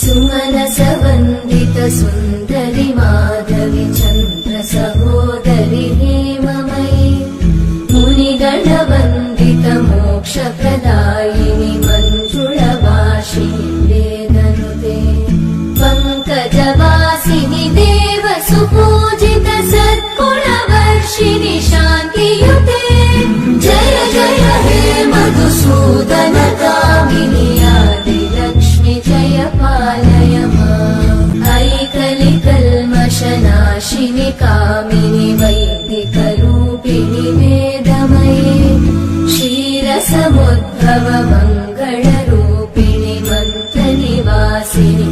सुमनसवन्दित सुन्दरि माधवि चन्द्र सहोदरि हेममयि मुनिगणवन्दित मोक्षप्रदायिनि मञ्जुळवासिनि वेदनुते पङ्कजवासिनि देव सुपूजित सद्गुणवर्षिणि शान्तियुते जय जय हे मधुसूदन कामिनि आदिलक्ष्मि जय पालय माम् ऐकलिकल्मषनाशिनि कामिनि वैदिकरूपिणि वेदमये क्षीरसमुद्भव मङ्गलरूपिणि मन्त्रनिवासिनि